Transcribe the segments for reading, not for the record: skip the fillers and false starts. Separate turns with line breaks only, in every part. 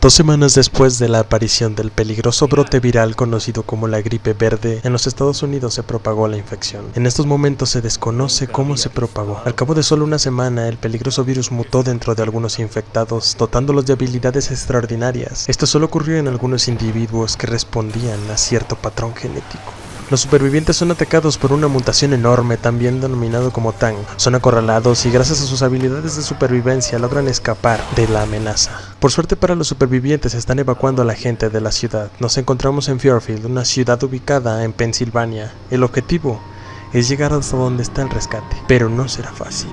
2 semanas después de la aparición del peligroso brote viral conocido como la gripe verde, en los Estados Unidos se propagó la infección. En estos momentos se desconoce cómo se propagó. Al cabo de solo una semana, el peligroso virus mutó dentro de algunos infectados, dotándolos de habilidades extraordinarias. Esto solo ocurrió en algunos individuos que respondían a cierto patrón genético. Los supervivientes son atacados por una mutación enorme, también denominado como Tang. Son acorralados y gracias a sus habilidades de supervivencia logran escapar de la amenaza. Por suerte para los supervivientes están evacuando a la gente de la ciudad. Nos encontramos en Fairfield, una ciudad ubicada en Pensilvania. El objetivo es llegar hasta donde está el rescate, pero no será fácil.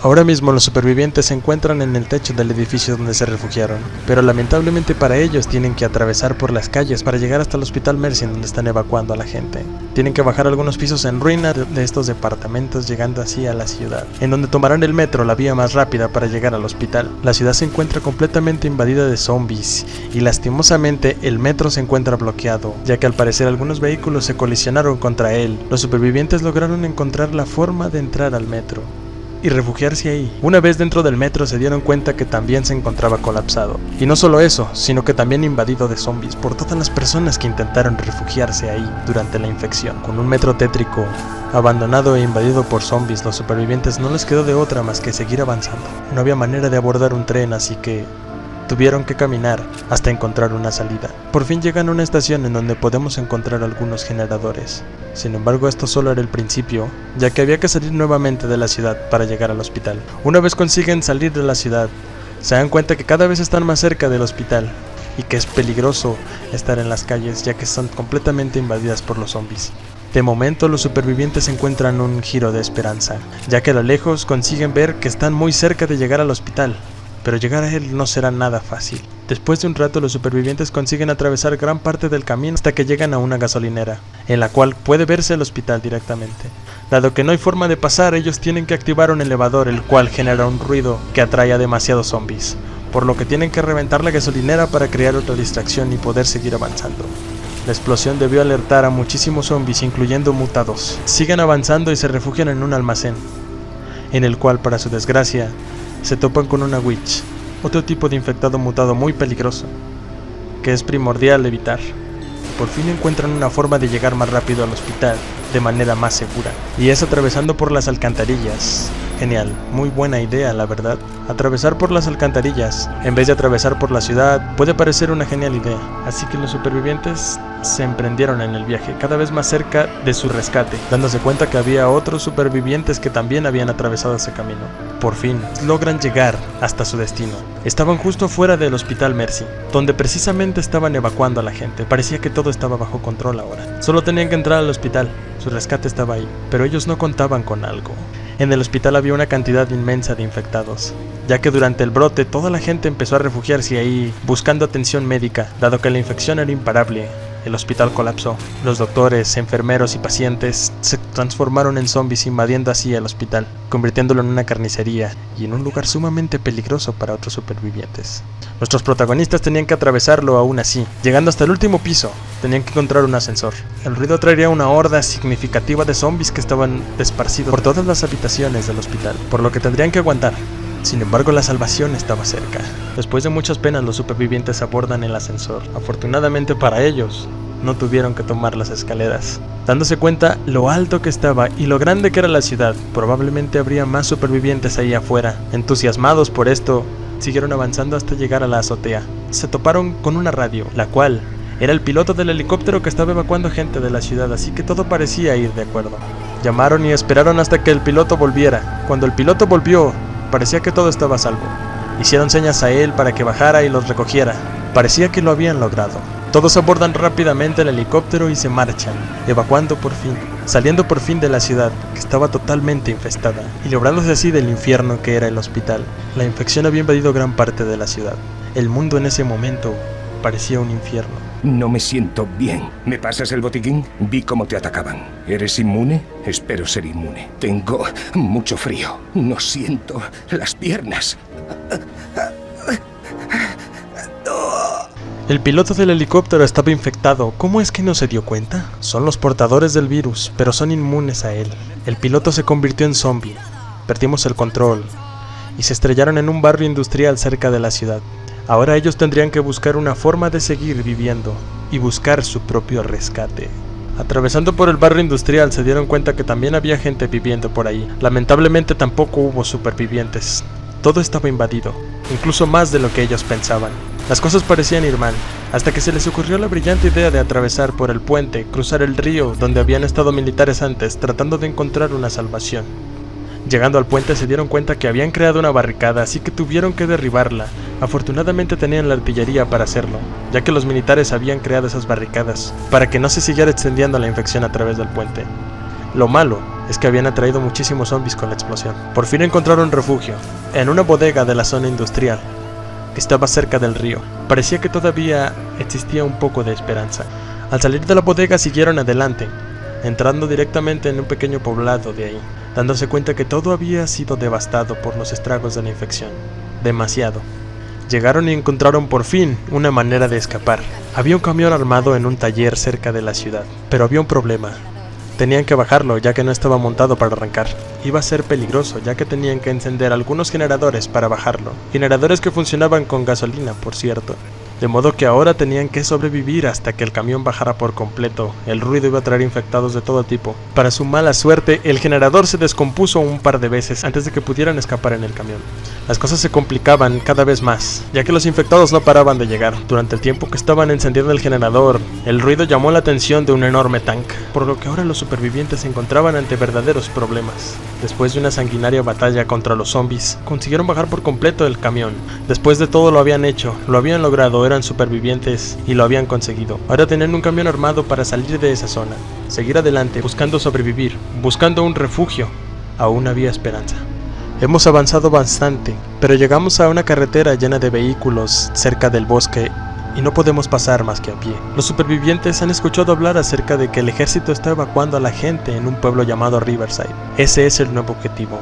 Ahora mismo los supervivientes se encuentran en el techo del edificio donde se refugiaron, pero lamentablemente para ellos tienen que atravesar por las calles para llegar hasta el Hospital Mercy donde están evacuando a la gente. Tienen que bajar algunos pisos en ruina de estos departamentos, llegando así a la ciudad, en donde tomarán el metro, la vía más rápida para llegar al hospital. La ciudad se encuentra completamente invadida de zombies y lastimosamente el metro se encuentra bloqueado, ya que al parecer algunos vehículos se colisionaron contra él. Los supervivientes lograron encontrar la forma de entrar al metro y refugiarse ahí. Una vez dentro del metro se dieron cuenta que también se encontraba colapsado. Y no solo eso, sino que también invadido de zombies por todas las personas que intentaron refugiarse ahí durante la infección. Con un metro tétrico, abandonado e invadido por zombies, los supervivientes no les quedó de otra más que seguir avanzando. No había manera de abordar un tren, así que tuvieron que caminar hasta encontrar una salida. Por fin llegan a una estación en donde podemos encontrar algunos generadores. Sin embargo, esto solo era el principio, ya que había que salir nuevamente de la ciudad para llegar al hospital. Una vez consiguen salir de la ciudad, se dan cuenta que cada vez están más cerca del hospital y que es peligroso estar en las calles, ya que están completamente invadidas por los zombies. De momento, los supervivientes encuentran un giro de esperanza, ya que a lo lejos consiguen ver que están muy cerca de llegar al hospital. Pero llegar a él no será nada fácil. Después de un rato los supervivientes consiguen atravesar gran parte del camino hasta que llegan a una gasolinera, en la cual puede verse el hospital directamente. Dado que no hay forma de pasar, ellos tienen que activar un elevador, el cual genera un ruido que atrae a demasiados zombies, por lo que tienen que reventar la gasolinera para crear otra distracción y poder seguir avanzando. La explosión debió alertar a muchísimos zombies, incluyendo mutados. Siguen avanzando y se refugian en un almacén, en el cual, para su desgracia, se topan con una witch, otro tipo de infectado mutado muy peligroso, que es primordial evitar. Por fin encuentran una forma de llegar más rápido al hospital, de manera más segura, y es atravesando por las alcantarillas. Genial, muy buena idea, la verdad. Atravesar por las alcantarillas, en vez de atravesar por la ciudad, puede parecer una genial idea. Así que los supervivientes se emprendieron en el viaje, cada vez más cerca de su rescate, dándose cuenta que había otros supervivientes que también habían atravesado ese camino. Por fin, logran llegar hasta su destino. Estaban justo fuera del Hospital Mercy, donde precisamente estaban evacuando a la gente. Parecía que todo estaba bajo control ahora. Solo tenían que entrar al hospital, su rescate estaba ahí, pero ellos no contaban con algo. En el hospital había una cantidad inmensa de infectados, ya que durante el brote toda la gente empezó a refugiarse ahí buscando atención médica, dado que la infección era imparable. El hospital colapsó. Los doctores, enfermeros y pacientes se transformaron en zombies, invadiendo así el hospital, convirtiéndolo en una carnicería y en un lugar sumamente peligroso para otros supervivientes. Nuestros protagonistas tenían que atravesarlo aún así. Llegando hasta el último piso, tenían que encontrar un ascensor. El ruido traería una horda significativa de zombies que estaban esparcidos por todas las habitaciones del hospital, por lo que tendrían que aguantar. Sin embargo, la salvación estaba cerca. Después de muchas penas, los supervivientes abordan el ascensor. Afortunadamente para ellos, no tuvieron que tomar las escaleras. Dándose cuenta lo alto que estaba y lo grande que era la ciudad, probablemente habría más supervivientes ahí afuera. Entusiasmados por esto, siguieron avanzando hasta llegar a la azotea. Se toparon con una radio, la cual era el piloto del helicóptero que estaba evacuando gente de la ciudad, así que todo parecía ir de acuerdo. Llamaron y esperaron hasta que el piloto volviera. Cuando el piloto volvió, parecía que todo estaba a salvo. Hicieron señas a él para que bajara y los recogiera. Parecía que lo habían logrado. Todos abordan rápidamente el helicóptero y se marchan, evacuando por fin, saliendo por fin de la ciudad, que estaba totalmente infestada, y librándose así del infierno que era el hospital. La infección había invadido gran parte de la ciudad. El mundo en ese momento parecía un infierno.
No me siento bien. ¿Me pasas el botiquín? Vi cómo te atacaban. ¿Eres inmune? Espero ser inmune. Tengo mucho frío. No siento las piernas.
El piloto del helicóptero estaba infectado. ¿Cómo es que no se dio cuenta? Son los portadores del virus, pero son inmunes a él. El piloto se convirtió en zombie. Perdimos el control y se estrellaron en un barrio industrial cerca de la ciudad. Ahora ellos tendrían que buscar una forma de seguir viviendo y buscar su propio rescate. Atravesando por el barrio industrial se dieron cuenta que también había gente viviendo por ahí. Lamentablemente tampoco hubo supervivientes. Todo estaba invadido, incluso más de lo que ellos pensaban. Las cosas parecían ir mal, hasta que se les ocurrió la brillante idea de atravesar por el puente, cruzar el río donde habían estado militares antes, tratando de encontrar una salvación. Llegando al puente se dieron cuenta que habían creado una barricada, así que tuvieron que derribarla. Afortunadamente tenían la artillería para hacerlo, ya que los militares habían creado esas barricadas, para que no se siguiera extendiendo la infección a través del puente. Lo malo es que habían atraído muchísimos zombies con la explosión. Por fin encontraron refugio, en una bodega de la zona industrial, que estaba cerca del río. Parecía que todavía existía un poco de esperanza. Al salir de la bodega siguieron adelante, entrando directamente en un pequeño poblado de ahí, dándose cuenta que todo había sido devastado por los estragos de la infección. Demasiado. Llegaron y encontraron por fin una manera de escapar. Había un camión armado en un taller cerca de la ciudad, pero había un problema. Tenían que bajarlo ya que no estaba montado para arrancar. Iba a ser peligroso ya que tenían que encender algunos generadores para bajarlo. Generadores que funcionaban con gasolina, por cierto. De modo que ahora tenían que sobrevivir hasta que el camión bajara por completo. El ruido iba a traer infectados de todo tipo. Para su mala suerte, el generador se descompuso un par de veces antes de que pudieran escapar en el camión. Las cosas se complicaban cada vez más, ya que los infectados no paraban de llegar. Durante el tiempo que estaban encendiendo el generador, el ruido llamó la atención de un enorme tanque, por lo que ahora los supervivientes se encontraban ante verdaderos problemas. Después de una sanguinaria batalla contra los zombies, consiguieron bajar por completo el camión. Después de todo lo habían hecho, lo habían logrado, eran supervivientes y lo habían conseguido. Ahora tenían un camión armado para salir de esa zona, seguir adelante, buscando sobrevivir, buscando un refugio. Aún había esperanza. Hemos avanzado bastante, pero llegamos a una carretera llena de vehículos cerca del bosque y no podemos pasar más que a pie. Los supervivientes han escuchado hablar acerca de que el ejército está evacuando a la gente en un pueblo llamado Riverside. Ese es el nuevo objetivo,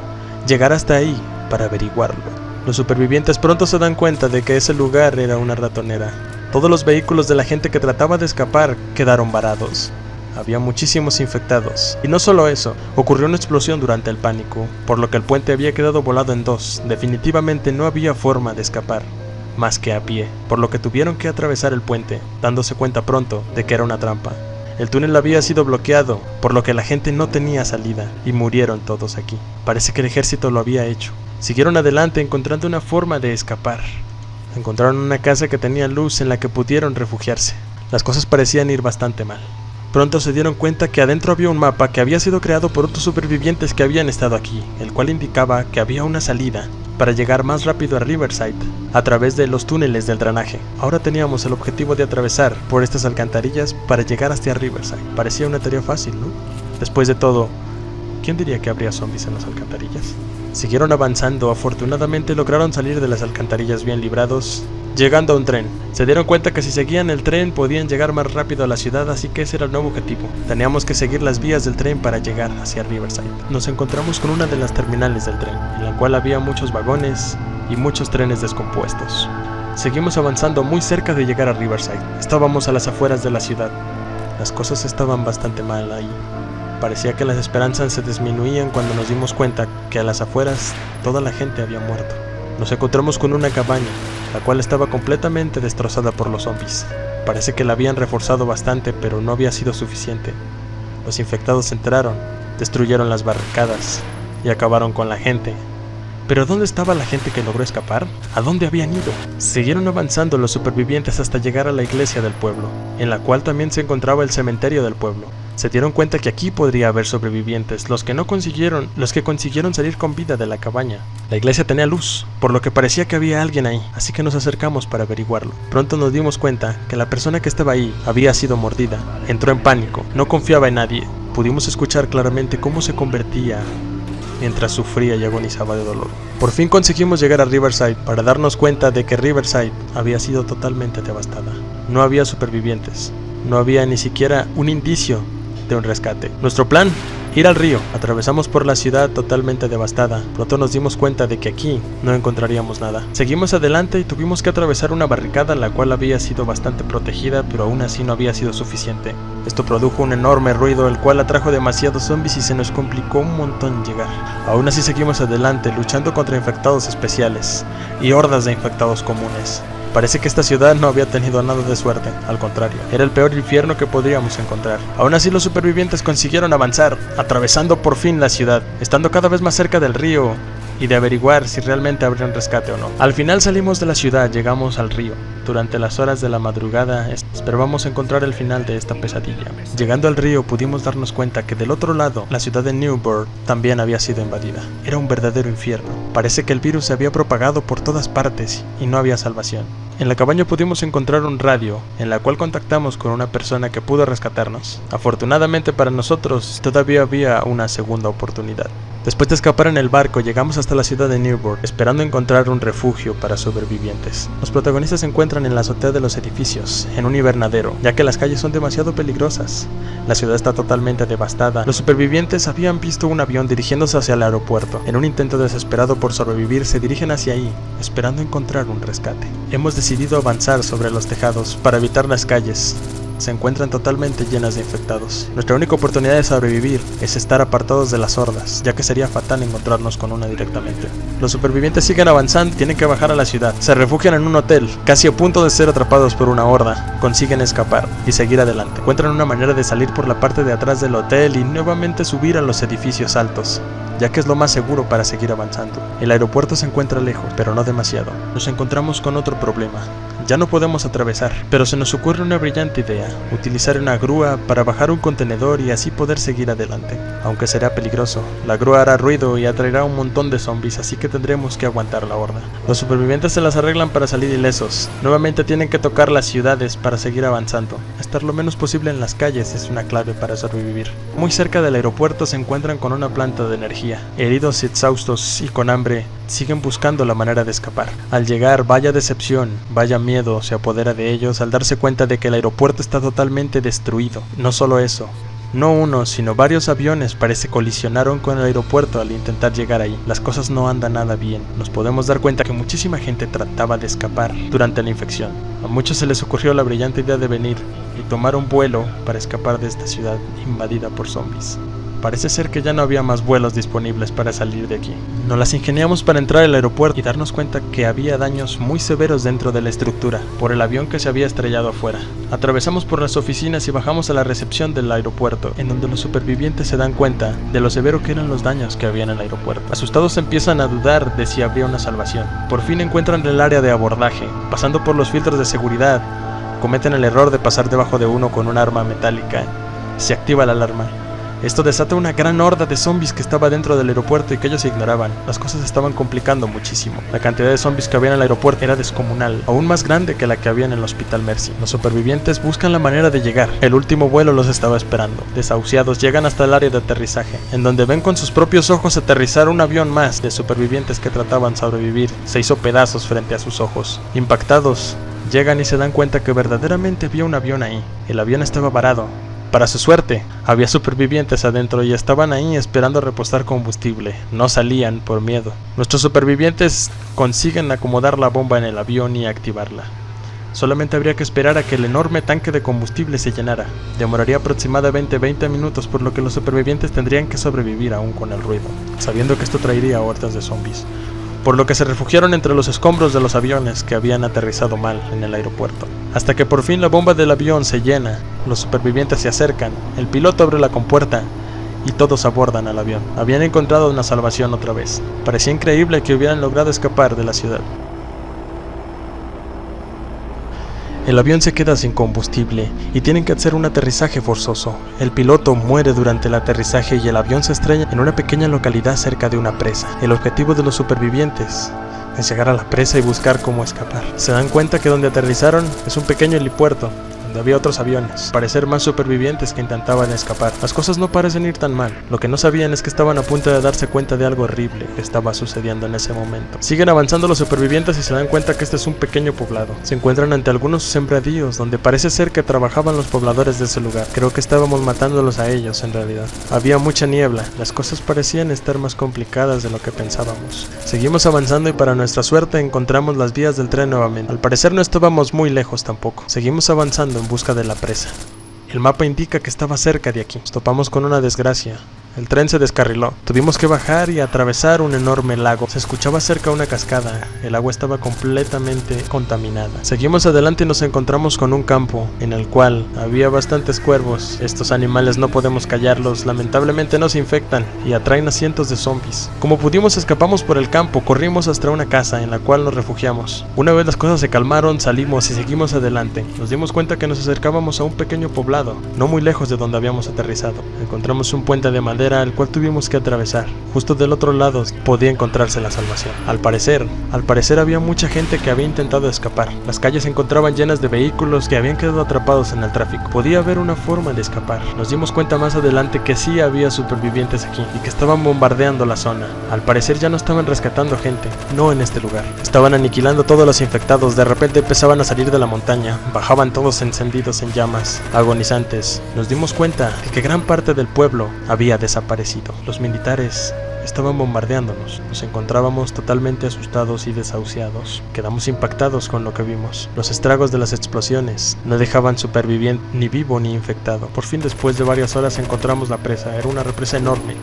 llegar hasta ahí para averiguarlo. Los supervivientes pronto se dan cuenta de que ese lugar era una ratonera. Todos los vehículos de la gente que trataba de escapar quedaron varados. Había muchísimos infectados. Y no solo eso, ocurrió una explosión durante el pánico, por lo que el puente había quedado volado en dos. Definitivamente no había forma de escapar, más que a pie, por lo que tuvieron que atravesar el puente, dándose cuenta pronto de que era una trampa. El túnel había sido bloqueado, por lo que la gente no tenía salida, y murieron todos aquí. Parece que el ejército lo había hecho. Siguieron adelante encontrando una forma de escapar. Encontraron una casa que tenía luz en la que pudieron refugiarse. Las cosas parecían ir bastante mal. Pronto se dieron cuenta que adentro había un mapa que había sido creado por otros supervivientes que habían estado aquí, el cual indicaba que había una salida para llegar más rápido a Riverside a través de los túneles del drenaje. Ahora teníamos el objetivo de atravesar por estas alcantarillas para llegar hasta Riverside. Parecía una tarea fácil, ¿no? Después de todo, ¿quién diría que habría zombies en las alcantarillas? Siguieron avanzando, afortunadamente lograron salir de las alcantarillas bien librados, llegando a un tren. Se dieron cuenta que si seguían el tren podían llegar más rápido a la ciudad, así que ese era el nuevo objetivo. Teníamos que seguir las vías del tren para llegar hacia Riverside. Nos encontramos con una de las terminales del tren, en la cual había muchos vagones y muchos trenes descompuestos. Seguimos avanzando muy cerca de llegar a Riverside. Estábamos a las afueras de la ciudad. Las cosas estaban bastante mal ahí. Parecía que las esperanzas se disminuían cuando nos dimos cuenta que a las afueras toda la gente había muerto. Nos encontramos con una cabaña, la cual estaba completamente destrozada por los zombies. Parece que la habían reforzado bastante, pero no había sido suficiente. Los infectados entraron, destruyeron las barricadas y acabaron con la gente. ¿Pero dónde estaba la gente que logró escapar? ¿A dónde habían ido? Siguieron avanzando los supervivientes hasta llegar a la iglesia del pueblo, en la cual también se encontraba el cementerio del pueblo. Se dieron cuenta que aquí podría haber sobrevivientes, los que consiguieron salir con vida de la cabaña. La iglesia tenía luz, por lo que parecía que había alguien ahí, así que nos acercamos para averiguarlo. Pronto nos dimos cuenta que la persona que estaba ahí había sido mordida. Entró en pánico, no confiaba en nadie. Pudimos escuchar claramente cómo se convertía mientras sufría y agonizaba de dolor. Por fin conseguimos llegar a Riverside para darnos cuenta de que Riverside había sido totalmente devastada. No había supervivientes, no había ni siquiera un indicio de un rescate. Nuestro plan Ir al río. Atravesamos por la ciudad totalmente devastada. Pronto nos dimos cuenta de que aquí no encontraríamos nada. Seguimos adelante y tuvimos que atravesar una barricada la cual había sido bastante protegida, pero aún así no había sido suficiente. Esto produjo un enorme ruido, el cual atrajo demasiados zombies y se nos complicó un montón llegar. Aún así seguimos adelante, luchando contra infectados especiales y hordas de infectados comunes. Parece que esta ciudad no había tenido nada de suerte, al contrario, era el peor infierno que podríamos encontrar. Aún así los supervivientes consiguieron avanzar, atravesando por fin la ciudad, estando cada vez más cerca del río y de averiguar si realmente habría un rescate o no. Al final salimos de la ciudad, llegamos al río. Durante las horas de la madrugada esperábamos encontrar el final de esta pesadilla. Llegando al río pudimos darnos cuenta que del otro lado, la ciudad de Newburgh también había sido invadida. Era un verdadero infierno. Parece que el virus se había propagado por todas partes y no había salvación. En la cabaña pudimos encontrar un radio, en la cual contactamos con una persona que pudo rescatarnos. Afortunadamente para nosotros, todavía había una segunda oportunidad. Después de escapar en el barco, llegamos hasta la ciudad de Newburgh, esperando encontrar un refugio para sobrevivientes. Los protagonistas se encuentran en la azotea de los edificios, en un invernadero, ya que las calles son demasiado peligrosas. La ciudad está totalmente devastada. Los supervivientes habían visto un avión dirigiéndose hacia el aeropuerto. En un intento desesperado por sobrevivir, se dirigen hacia ahí, esperando encontrar un rescate. Hemos decidido avanzar sobre los tejados para evitar las calles. Se encuentran totalmente llenas de infectados. Nuestra única oportunidad de sobrevivir es estar apartados de las hordas, ya que sería fatal encontrarnos con una directamente. Los supervivientes siguen avanzando y tienen que bajar a la ciudad. Se refugian en un hotel, casi a punto de ser atrapados por una horda. Consiguen escapar y seguir adelante. Encuentran una manera de salir por la parte de atrás del hotel y nuevamente subir a los edificios altos, ya que es lo más seguro para seguir avanzando. El aeropuerto se encuentra lejos, pero no demasiado. Nos encontramos con otro problema. Ya no podemos atravesar, pero se nos ocurre una brillante idea: utilizar una grúa para bajar un contenedor y así poder seguir adelante. Aunque será peligroso, la grúa hará ruido y atraerá un montón de zombies, así que tendremos que aguantar la horda. Los supervivientes se las arreglan para salir ilesos. Nuevamente tienen que tocar las ciudades para seguir avanzando. Estar lo menos posible en las calles es una clave para sobrevivir. Muy cerca del aeropuerto se encuentran con una planta de energía. Heridos y exhaustos y con hambre, siguen buscando la manera de escapar. Al llegar, vaya decepción, vaya miedo se apodera de ellos al darse cuenta de que el aeropuerto está totalmente destruido. No solo eso, no uno, sino varios aviones parece colisionaron con el aeropuerto al intentar llegar ahí. Las cosas no andan nada bien. Nos podemos dar cuenta que muchísima gente trataba de escapar durante la infección. A muchos se les ocurrió la brillante idea de venir y tomar un vuelo para escapar de esta ciudad invadida por zombies. Parece ser que ya no había más vuelos disponibles para salir de aquí. Nos las ingeniamos para entrar al aeropuerto y darnos cuenta que había daños muy severos dentro de la estructura, por el avión que se había estrellado afuera. Atravesamos por las oficinas y bajamos a la recepción del aeropuerto, en donde los supervivientes se dan cuenta de lo severo que eran los daños que había en el aeropuerto. Asustados empiezan a dudar de si habría una salvación. Por fin encuentran el área de abordaje. Pasando por los filtros de seguridad, cometen el error de pasar debajo de uno con un arma metálica. Se activa la alarma. Esto desata una gran horda de zombies que estaba dentro del aeropuerto y que ellos ignoraban. Las cosas se estaban complicando muchísimo. La cantidad de zombies que había en el aeropuerto era descomunal, aún más grande que la que había en el Hospital Mercy. Los supervivientes buscan la manera de llegar. El último vuelo los estaba esperando. Desahuciados llegan hasta el área de aterrizaje, en donde ven con sus propios ojos aterrizar un avión más de supervivientes que trataban de sobrevivir. Se hizo pedazos frente a sus ojos. Impactados, llegan y se dan cuenta que verdaderamente había un avión ahí. El avión estaba varado. Para su suerte, había supervivientes adentro y estaban ahí esperando repostar combustible. No salían por miedo. Nuestros supervivientes consiguen acomodar la bomba en el avión y activarla. Solamente habría que esperar a que el enorme tanque de combustible se llenara. Demoraría aproximadamente 20 minutos, por lo que los supervivientes tendrían que sobrevivir aún con el ruido, sabiendo que esto traería hordas de zombies. Por lo que se refugiaron entre los escombros de los aviones que habían aterrizado mal en el aeropuerto. Hasta que por fin la bomba del avión se llena, los supervivientes se acercan, el piloto abre la compuerta y todos abordan al avión. Habían encontrado una salvación otra vez. Parecía increíble que hubieran logrado escapar de la ciudad. El avión se queda sin combustible y tienen que hacer un aterrizaje forzoso. El piloto muere durante el aterrizaje y el avión se estrella en una pequeña localidad cerca de una presa. El objetivo de los supervivientes es llegar a la presa y buscar cómo escapar. Se dan cuenta que donde aterrizaron es un pequeño helipuerto, donde había otros aviones, al parecer más supervivientes que intentaban escapar. Las cosas no parecen ir tan mal. Lo que no sabían es que estaban a punto de darse cuenta de algo horrible que estaba sucediendo en ese momento. Siguen avanzando los supervivientes y se dan cuenta que este es un pequeño poblado. Se encuentran ante algunos sembradíos donde parece ser que trabajaban los pobladores de ese lugar. Creo que estábamos matándolos a ellos en realidad. Había mucha niebla, las cosas parecían estar más complicadas de lo que pensábamos. Seguimos avanzando y para nuestra suerte encontramos las vías del tren nuevamente. Al parecer no estábamos muy lejos tampoco. Seguimos avanzando en busca de la presa. El mapa indica que estaba cerca de aquí. Nos topamos con una desgracia. El tren se descarriló. Tuvimos que bajar y atravesar un enorme lago. Se escuchaba cerca una cascada. El agua estaba completamente contaminada. Seguimos adelante y nos encontramos con un campo en el cual había bastantes cuervos. Estos animales no podemos callarlos. Lamentablemente nos infectan y atraen a cientos de zombies. Como pudimos escapamos por el campo. Corrimos hasta una casa en la cual nos refugiamos. Una vez las cosas se calmaron, salimos y seguimos adelante. Nos dimos cuenta que nos acercábamos a un pequeño poblado, no muy lejos de donde habíamos aterrizado. Encontramos un puente de madera el cual tuvimos que atravesar. Justo del otro lado podía encontrarse la salvación. Al parecer había mucha gente que había intentado escapar. Las calles se encontraban llenas de vehículos que habían quedado atrapados en el tráfico. Podía haber una forma de escapar. Nos dimos cuenta más adelante que sí había supervivientes aquí y que estaban bombardeando la zona. Al parecer ya no estaban rescatando gente, no en este lugar. Estaban aniquilando todos los infectados. De repente empezaban a salir de la montaña. Bajaban todos encendidos en llamas, agonizantes. Nos dimos cuenta de que gran parte del pueblo había desaparecido. Los militares estaban bombardeándonos. Nos encontrábamos totalmente asustados y desahuciados. Quedamos impactados con lo que vimos. Los estragos de las explosiones no dejaban superviviente ni vivo ni infectado. Por fin, después de varias horas, encontramos la presa. Era una represa enorme.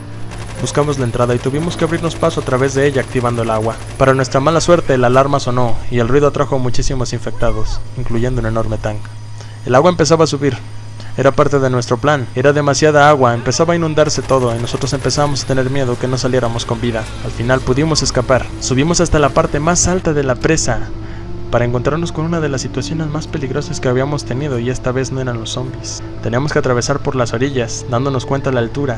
Buscamos la entrada y tuvimos que abrirnos paso a través de ella activando el agua. Para nuestra mala suerte, la alarma sonó y el ruido atrajo a muchísimos infectados, incluyendo un enorme tanque. El agua empezaba a subir. Era parte de nuestro plan. Era demasiada agua, empezaba a inundarse todo y nosotros empezamos a tener miedo que no saliéramos con vida. Al final pudimos escapar. Subimos hasta la parte más alta de la presa para encontrarnos con una de las situaciones más peligrosas que habíamos tenido, y esta vez no eran los zombies. Teníamos que atravesar por las orillas, dándonos cuenta de la altura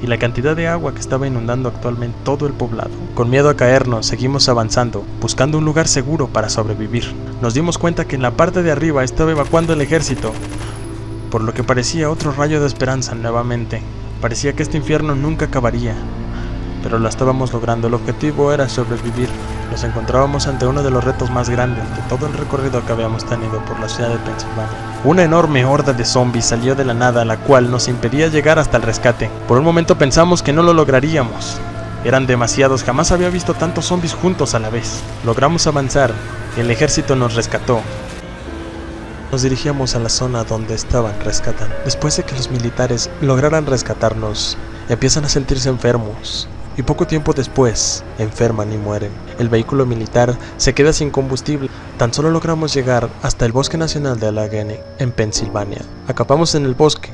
y la cantidad de agua que estaba inundando actualmente todo el poblado. Con miedo a caernos, seguimos avanzando, buscando un lugar seguro para sobrevivir. Nos dimos cuenta que en la parte de arriba estaba evacuando el ejército, por lo que parecía otro rayo de esperanza nuevamente. Parecía que este infierno nunca acabaría, pero lo estábamos logrando. El objetivo era sobrevivir. Nos encontrábamos ante uno de los retos más grandes de todo el recorrido que habíamos tenido por la ciudad de Pensilvania. Una enorme horda de zombies salió de la nada, la cual nos impedía llegar hasta el rescate. Por un momento pensamos que no lo lograríamos. Eran demasiados, jamás había visto tantos zombies juntos a la vez. Logramos avanzar, el ejército nos rescató. Nos dirigíamos a la zona donde estaban rescatando. Después de que los militares lograran rescatarnos, empiezan a sentirse enfermos. Y poco tiempo después, enferman y mueren. El vehículo militar se queda sin combustible. Tan solo logramos llegar hasta el Bosque Nacional de Allegheny, en Pensilvania. Acampamos en el bosque.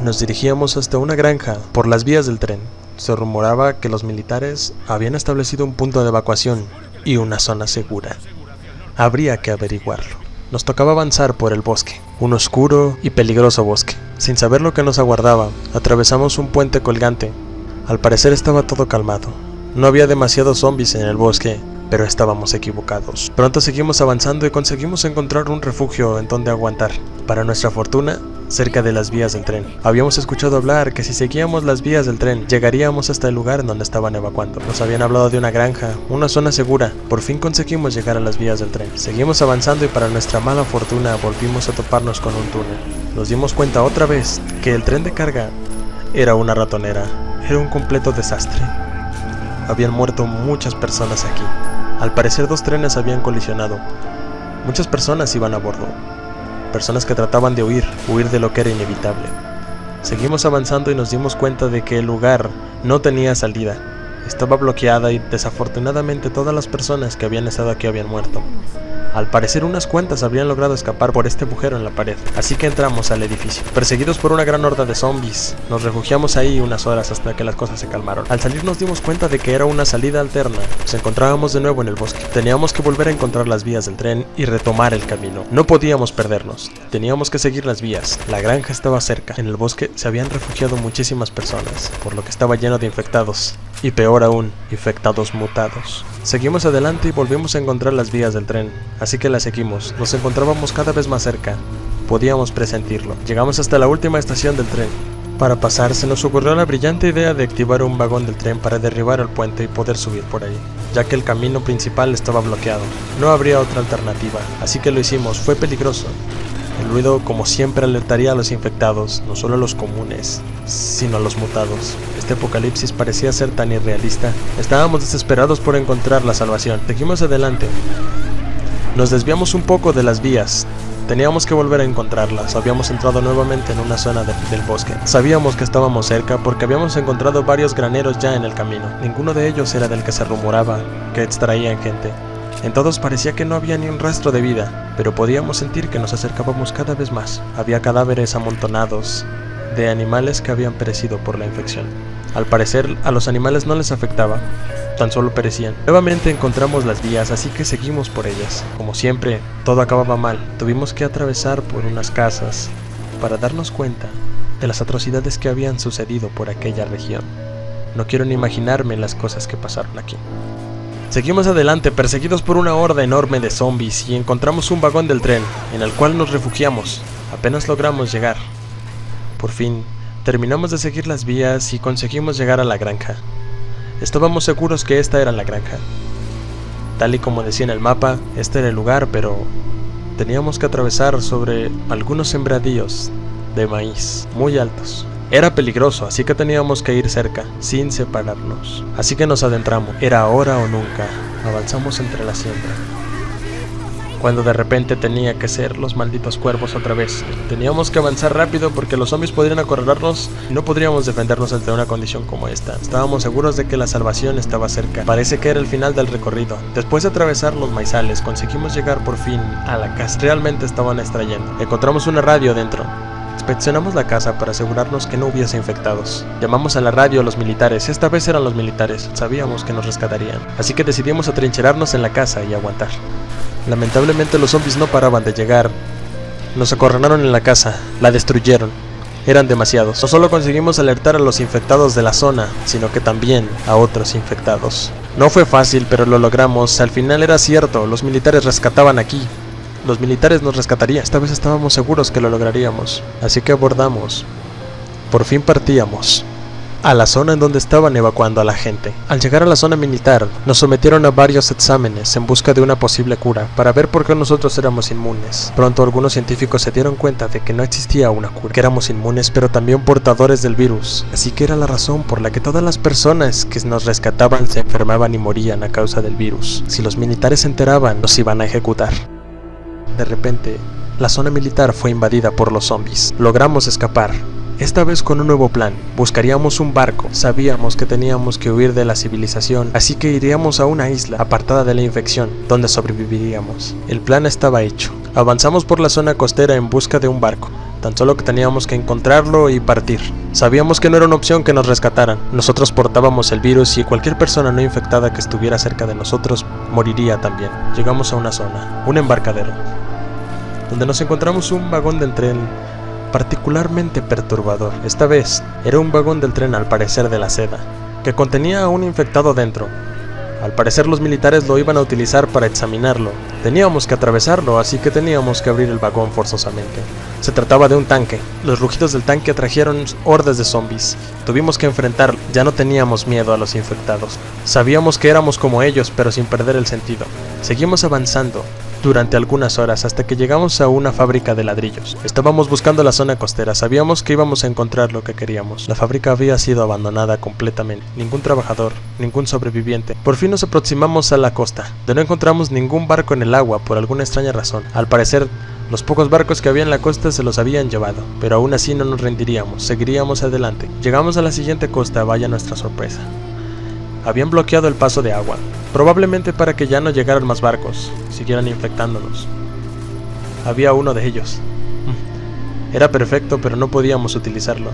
Nos dirigíamos hasta una granja por las vías del tren. Se rumoraba que los militares habían establecido un punto de evacuación y una zona segura. Habría que averiguarlo. Nos tocaba avanzar por el bosque, un oscuro y peligroso bosque. Sin saber lo que nos aguardaba, atravesamos un puente colgante. Al parecer estaba todo calmado. No había demasiados zombies en el bosque, pero estábamos equivocados. Pronto seguimos avanzando y conseguimos encontrar un refugio en donde aguantar. Para nuestra fortuna, cerca de las vías del tren. Habíamos escuchado hablar que si seguíamos las vías del tren, llegaríamos hasta el lugar en donde estaban evacuando. Nos habían hablado de una granja, una zona segura. Por fin conseguimos llegar a las vías del tren. Seguimos avanzando y para nuestra mala fortuna volvimos a toparnos con un túnel. Nos dimos cuenta otra vez que el tren de carga era una ratonera. Era un completo desastre. Habían muerto muchas personas aquí. Al parecer 2 trenes habían colisionado. Muchas personas iban a bordo. Personas que trataban de huir de lo que era inevitable. Seguimos avanzando y nos dimos cuenta de que el lugar no tenía salida. Estaba bloqueada y desafortunadamente todas las personas que habían estado aquí habían muerto. Al parecer unas cuantas habían logrado escapar por este agujero en la pared, así que entramos al edificio. Perseguidos por una gran horda de zombies, nos refugiamos ahí unas horas hasta que las cosas se calmaron. Al salir nos dimos cuenta de que era una salida alterna. Nos encontrábamos de nuevo en el bosque. Teníamos que volver a encontrar las vías del tren y retomar el camino. No podíamos perdernos, teníamos que seguir las vías. La granja estaba cerca. En el bosque se habían refugiado muchísimas personas, por lo que estaba lleno de infectados. Y peor aún, infectados mutados. Seguimos adelante y volvimos a encontrar las vías del tren, así que las seguimos. Nos encontrábamos cada vez más cerca. podíamos presentirlo. Llegamos hasta la última estación del tren. Para pasar, se nos ocurrió la brillante idea de activar un vagón del tren para derribar el puente y poder subir por ahí, ya que el camino principal estaba bloqueado. No habría otra alternativa, así que lo hicimos. Fue peligroso. El ruido, como siempre, alertaría a los infectados, no solo a los comunes, sino a los mutados. Este apocalipsis parecía ser tan irrealista. Estábamos desesperados por encontrar la salvación. Seguimos adelante. Nos desviamos un poco de las vías. Teníamos que volver a encontrarlas. Habíamos entrado nuevamente en una zona del bosque. Sabíamos que estábamos cerca porque habíamos encontrado varios graneros ya en el camino. Ninguno de ellos era del que se rumoraba que extraían gente. En todos parecía que no había ni un rastro de vida, pero podíamos sentir que nos acercábamos cada vez más. Había cadáveres amontonados de animales que habían perecido por la infección. Al parecer, a los animales no les afectaba, tan solo perecían. Nuevamente encontramos las vías, así que seguimos por ellas. Como siempre, todo acababa mal. Tuvimos que atravesar por unas casas para darnos cuenta de las atrocidades que habían sucedido por aquella región. No quiero ni imaginarme las cosas que pasaron aquí. Seguimos adelante, perseguidos por una horda enorme de zombies, y encontramos un vagón del tren, en el cual nos refugiamos. Apenas logramos llegar. Por fin, terminamos de seguir las vías y conseguimos llegar a la granja. Estábamos seguros que esta era la granja. Tal y como decía en el mapa, este era el lugar, pero teníamos que atravesar sobre algunos sembradíos de maíz muy altos. Era peligroso, así que teníamos que ir cerca, sin separarnos. Así que nos adentramos. Era ahora o nunca. Avanzamos entre la siembra. Cuando de repente tenía que ser los malditos cuervos otra vez. Teníamos que avanzar rápido porque los zombies podrían acorralarnos y no podríamos defendernos ante una condición como esta. Estábamos seguros de que la salvación estaba cerca. Parece que era el final del recorrido. Después de atravesar los maizales, conseguimos llegar por fin a la casa. Realmente estaban extrayendo. Encontramos una radio dentro. Inspeccionamos la casa para asegurarnos que no hubiese infectados. Llamamos a la radio a los militares. Esta vez eran los militares. Sabíamos que nos rescatarían. Así que decidimos atrincherarnos en la casa y aguantar. Lamentablemente los zombies no paraban de llegar. Nos acorralaron en la casa. La destruyeron. Eran demasiados. No solo conseguimos alertar a los infectados de la zona, sino que también a otros infectados. No fue fácil, pero lo logramos. Al final era cierto. Los militares rescataban aquí. Los militares nos rescatarían. Esta vez estábamos seguros que lo lograríamos. Así que abordamos. Por fin partíamos a la zona en donde estaban evacuando a la gente. Al llegar a la zona militar, nos sometieron a varios exámenes en busca de una posible cura, para ver por qué nosotros éramos inmunes. Pronto algunos científicos se dieron cuenta de que no existía una cura, que éramos inmunes pero también portadores del virus, así que era la razón por la que todas las personas que nos rescataban se enfermaban y morían a causa del virus. Si los militares se enteraban, nos iban a ejecutar. De repente, la zona militar fue invadida por los zombies. Logramos escapar. Esta vez con un nuevo plan. Buscaríamos un barco. Sabíamos que teníamos que huir de la civilización, así que iríamos a una isla apartada de la infección, donde sobreviviríamos. El plan estaba hecho. Avanzamos por la zona costera en busca de un barco. Tan solo que teníamos que encontrarlo y partir. Sabíamos que no era una opción que nos rescataran. Nosotros portábamos el virus y cualquier persona no infectada que estuviera cerca de nosotros moriría también. Llegamos a una zona, un embarcadero, donde nos encontramos un vagón del tren particularmente perturbador. Esta vez era un vagón del tren, al parecer de la seda, que contenía a un infectado dentro. Al parecer los militares lo iban a utilizar para examinarlo. Teníamos que atravesarlo, así que teníamos que abrir el vagón forzosamente. Se trataba de un tanque. Los rugidos del tanque atrajeron hordas de zombies. Tuvimos que enfrentarlo. Ya no teníamos miedo a los infectados. Sabíamos que éramos como ellos, pero sin perder el sentido. Seguimos avanzando durante algunas horas hasta que llegamos a una fábrica de ladrillos. Estábamos buscando la zona costera, sabíamos que íbamos a encontrar lo que queríamos. La fábrica había sido abandonada completamente, ningún trabajador, ningún sobreviviente. Por fin nos aproximamos a la costa, donde no encontramos ningún barco en el agua por alguna extraña razón. Al parecer, los pocos barcos que había en la costa se los habían llevado, pero aún así no nos rendiríamos, seguiríamos adelante. Llegamos a la siguiente costa, vaya nuestra sorpresa. Habían bloqueado el paso de agua, probablemente para que ya no llegaran más barcos, siguieran infectándonos. Había uno de ellos. Era perfecto, pero no podíamos utilizarlo.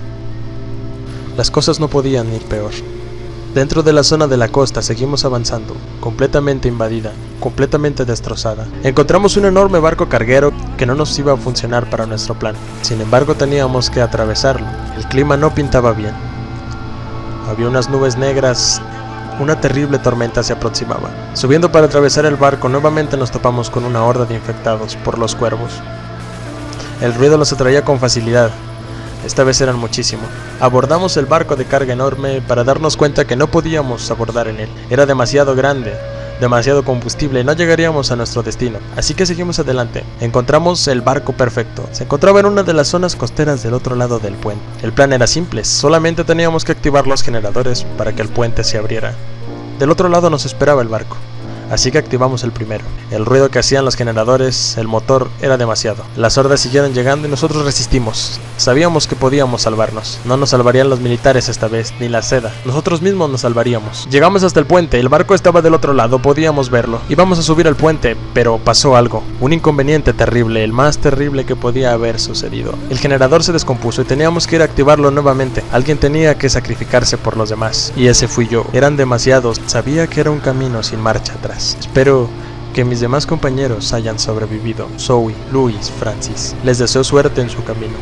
Las cosas no podían ir peor. Dentro de la zona de la costa seguimos avanzando, completamente invadida, completamente destrozada. Encontramos un enorme barco carguero que no nos iba a funcionar para nuestro plan. Sin embargo, teníamos que atravesarlo. El clima no pintaba bien. Había unas nubes negras. Una terrible tormenta se aproximaba. Subiendo para atravesar el barco, nuevamente nos topamos con una horda de infectados por los cuervos. El ruido los atraía con facilidad. Esta vez eran muchísimo. Abordamos el barco de carga enorme para darnos cuenta que no podíamos abordar en él. Era demasiado grande, demasiado combustible y no llegaríamos a nuestro destino. Así que seguimos adelante. Encontramos el barco perfecto. Se encontraba en una de las zonas costeras del otro lado del puente. El plan era simple, solamente teníamos que activar los generadores para que el puente se abriera. Del otro lado nos esperaba el barco. Así que activamos el primero. El ruido que hacían los generadores, el motor, era demasiado. Las hordas siguieron llegando y nosotros resistimos. Sabíamos que podíamos salvarnos. No nos salvarían los militares esta vez, ni la seda. Nosotros mismos nos salvaríamos. Llegamos hasta el puente, el barco estaba del otro lado, podíamos verlo. Íbamos a subir al puente, pero pasó algo. Un inconveniente terrible, el más terrible que podía haber sucedido. El generador se descompuso y teníamos que ir a activarlo nuevamente. Alguien tenía que sacrificarse por los demás. Y ese fui yo. Eran demasiados. Sabía que era un camino sin marcha atrás. Espero que mis demás compañeros hayan sobrevivido. Zoe, Luis, Francis. Les deseo suerte en su camino.